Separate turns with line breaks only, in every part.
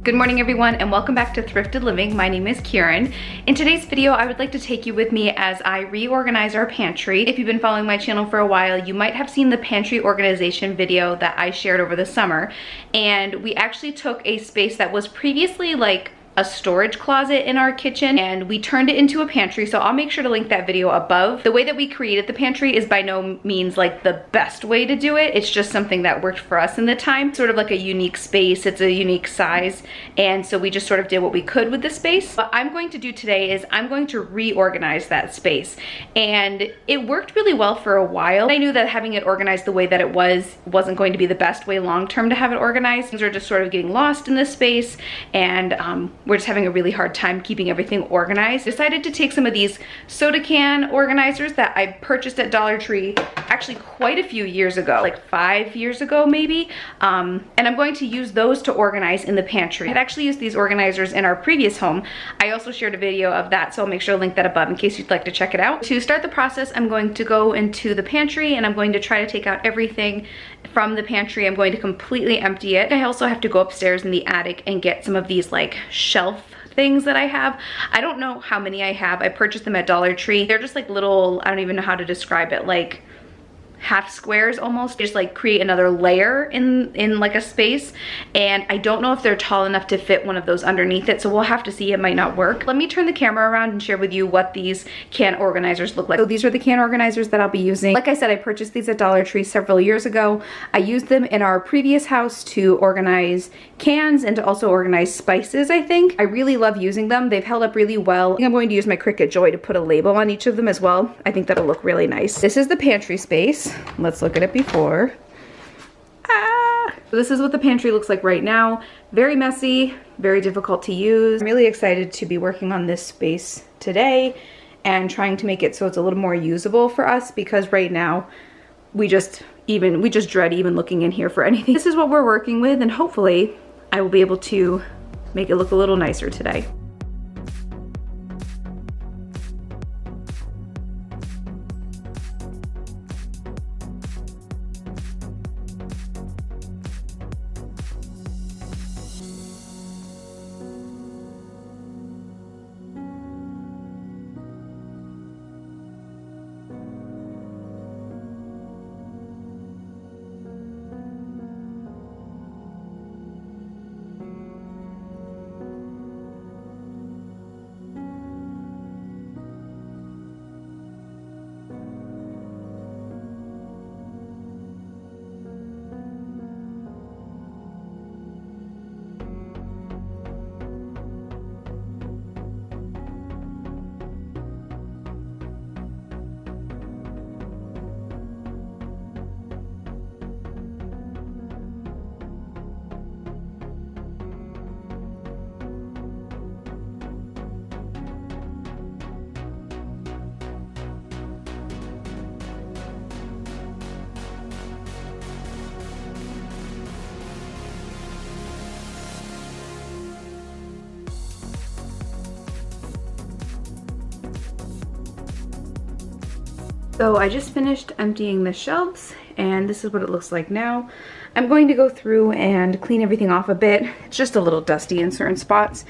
Good morning everyone and welcome back to Thrifted Living. My name is Kieran. In today's video, I would like to take you with me as I reorganize our pantry. If you've been following my channel for a while, you might have seen the pantry organization video that I shared over the summer. And we actually took a space that was previously like a storage closet in our kitchen and we turned it into a pantry, so I'll make sure to link that video above. The way that we created the pantry is by no means like the best way to do it. It's just something that worked for us in the time. Sort of like a unique space, it's a unique size, and so we just sort of did what we could with the space. What I'm going to do today is I'm going to reorganize that space, and it worked really well for a while. I knew that having it organized the way that it wasn't going to be the best way long-term to have it organized. Things are just sort of getting lost in this space, and we're just having a really hard time keeping everything organized. Decided to take some of these soda can organizers that I purchased at Dollar Tree actually quite a few years ago, like 5 years ago maybe, and I'm going to use those to organize in the pantry. I had actually used these organizers in our previous home. I also shared a video of that, so I'll make sure to link that above in case you'd like to check it out. To start the process, I'm going to go into the pantry and I'm going to try to take out everything from the pantry. I'm going to completely empty it. I also have to go upstairs in the attic and get some of these like shelf things that I have. I don't know how many I have. I purchased them at Dollar Tree. They're just like little, I don't even know how to describe it, like half squares almost. Just like create another layer in like a space, and I don't know if they're tall enough to fit one of those underneath it, so we'll have to see. It might not work. Let me turn the camera around and share with you what these can organizers look like. So these are the can organizers that I'll be using. Like I said, I purchased these at Dollar Tree several years ago. I used them in our previous house to organize cans and to also organize spices, I think. I really love using them. They've held up really well. I think I'm going to use my Cricut Joy to put a label on each of them as well. I think that'll look really nice. This is the pantry space. Let's look at it before. So this is what the pantry looks like right now. Very messy, very difficult to use. I'm really excited to be working on this space today and trying to make it so it's a little more usable for us, because right now we just dread even looking in here for anything. This is what we're working with, and hopefully I will be able to make it look a little nicer today. So I just finished emptying the shelves, and this is what it looks like now. I'm going to go through and clean everything off a bit. It's just a little dusty in certain spots.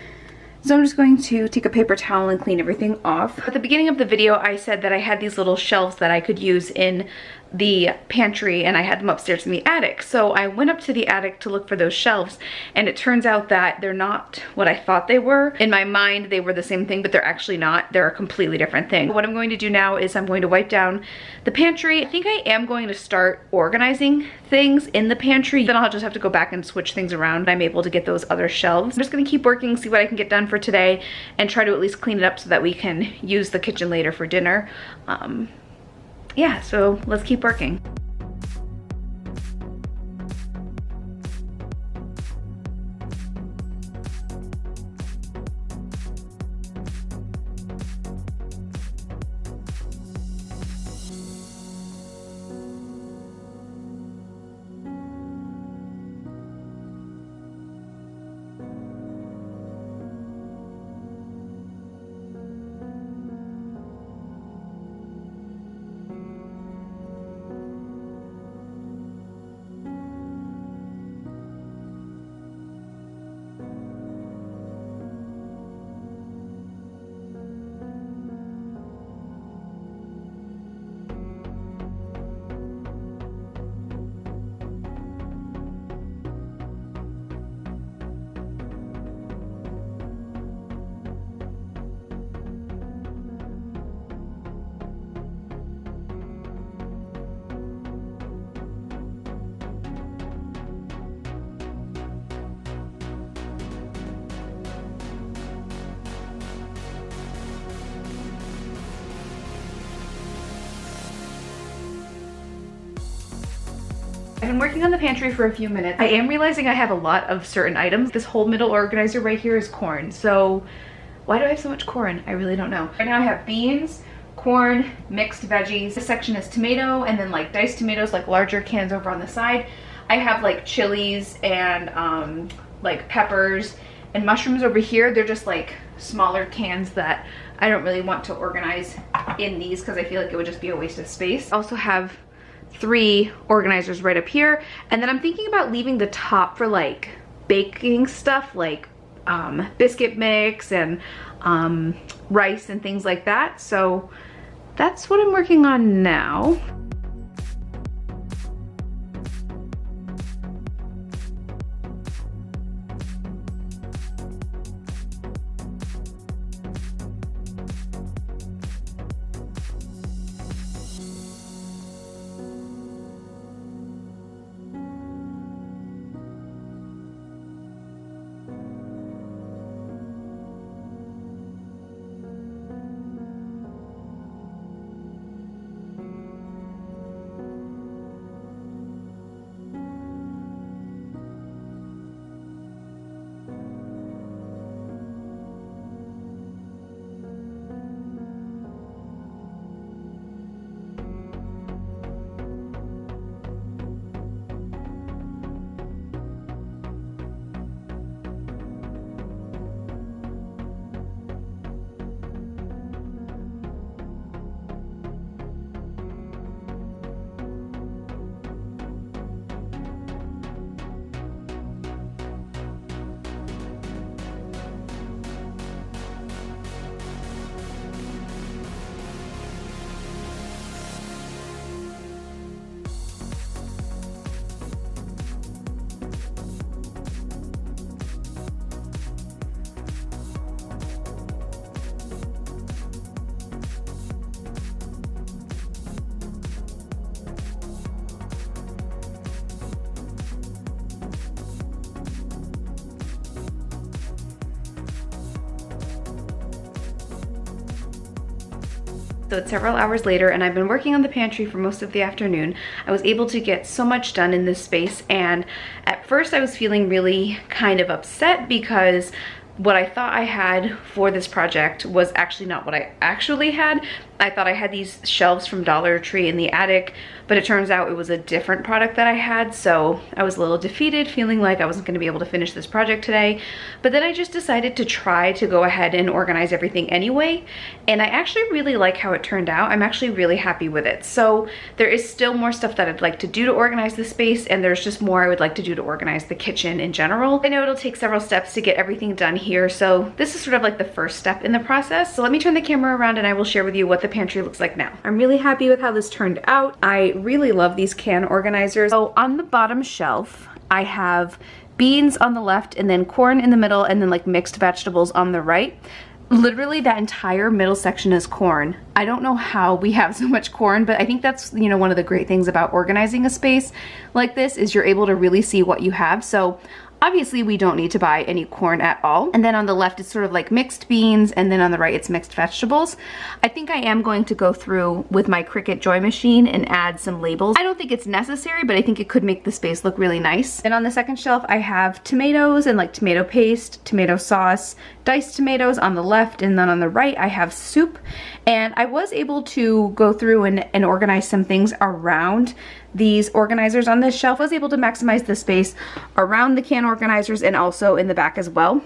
So I'm just going to take a paper towel and clean everything off. At the beginning of the video, I said that I had these little shelves that I could use in the pantry, and I had them upstairs in the attic. So I went up to the attic to look for those shelves, and it turns out that they're not what I thought they were. In my mind, they were the same thing, but they're actually not. They're a completely different thing. What I'm going to do now is I'm going to wipe down the pantry. I think I am going to start organizing things in the pantry. Then I'll just have to go back and switch things around. I'm able to get those other shelves. I'm just gonna keep working, see what I can get done for today, and try to at least clean it up so that we can use the kitchen later for dinner. Yeah, so let's keep working. I've been working on the pantry for a few minutes. I am realizing I have a lot of certain items. This whole middle organizer right here is corn. So why do I have so much corn? I really don't know. Right now I have beans, corn, mixed veggies. This section is tomato, and then like diced tomatoes, like larger cans over on the side. I have like chilies and like peppers and mushrooms over here. They're just like smaller cans that I don't really want to organize in these because I feel like it would just be a waste of space. I also have 3 organizers right up here, and then I'm thinking about leaving the top for like baking stuff, like biscuit mix and rice and things like that. So that's what I'm working on now. So it's several hours later and I've been working on the pantry for most of the afternoon. I was able to get so much done in this space, and at first I was feeling really kind of upset because what I thought I had for this project was actually not what I actually had. I thought I had these shelves from Dollar Tree in the attic, but it turns out it was a different product that I had, so I was a little defeated, feeling like I wasn't going to be able to finish this project today. But then I just decided to try to go ahead and organize everything anyway, and I actually really like how it turned out. I'm actually really happy with it. So there is still more stuff that I'd like to do to organize the space, and there's just more I would like to do to organize the kitchen in general. I know it'll take several steps to get everything done here, so this is sort of like the first step in the process. So let me turn the camera around and I will share with you what the pantry looks like now. I'm really happy with how this turned out. I really love these can organizers. So on the bottom shelf, I have beans on the left and then corn in the middle and then like mixed vegetables on the right. Literally that entire middle section is corn. I don't know how we have so much corn, but I think that's, you know, one of the great things about organizing a space like this is you're able to really see what you have. So obviously we don't need to buy any corn at all. And then on the left it's sort of like mixed beans, and then on the right it's mixed vegetables. I think I am going to go through with my Cricut Joy machine and add some labels. I don't think it's necessary, but I think it could make the space look really nice. And on the second shelf I have tomatoes and like tomato paste, tomato sauce, diced tomatoes on the left, and then on the right I have soup. And I was able to go through and organize some things around these organizers on this shelf. I was able to maximize the space around the can organizers and also in the back as well.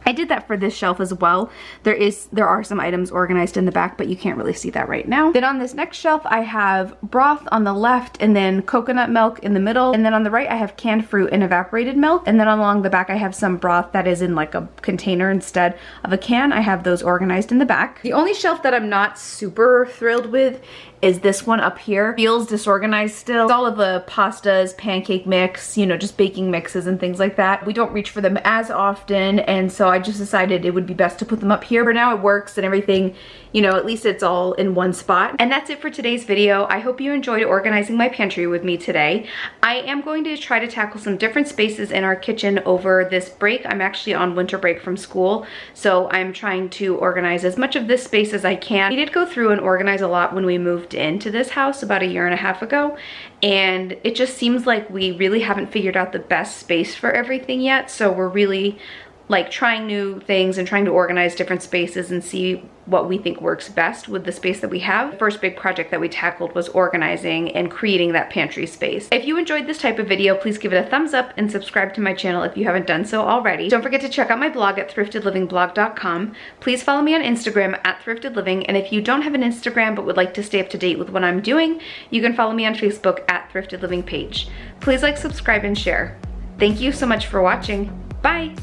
I did that for this shelf as well. There are some items organized in the back, but you can't really see that right now. Then on this next shelf, I have broth on the left and then coconut milk in the middle. And then on the right, I have canned fruit and evaporated milk. And then along the back, I have some broth that is in like a container instead of a can. I have those organized in the back. The only shelf that I'm not super thrilled with is this one up here. Feels disorganized still. It's all of the pastas, pancake mix, you know, just baking mixes and things like that. We don't reach for them as often, and so I just decided it would be best to put them up here. For now it works and everything, you know, at least it's all in one spot. And that's it for today's video. I hope you enjoyed organizing my pantry with me today. I am going to try to tackle some different spaces in our kitchen over this break. I'm actually on winter break from school, so I'm trying to organize as much of this space as I can. We did go through and organize a lot when we moved moved into this house about 1.5 years ago, and it just seems like we really haven't figured out the best space for everything yet. So we're really like trying new things and trying to organize different spaces and see what we think works best with the space that we have. The first big project that we tackled was organizing and creating that pantry space. If you enjoyed this type of video, please give it a thumbs up and subscribe to my channel if you haven't done so already. Don't forget to check out my blog at thriftedlivingblog.com. Please follow me on Instagram at thriftedliving, and if you don't have an Instagram but would like to stay up to date with what I'm doing, you can follow me on Facebook at Thrifted Living page. Please like, subscribe, and share. Thank you so much for watching. Bye!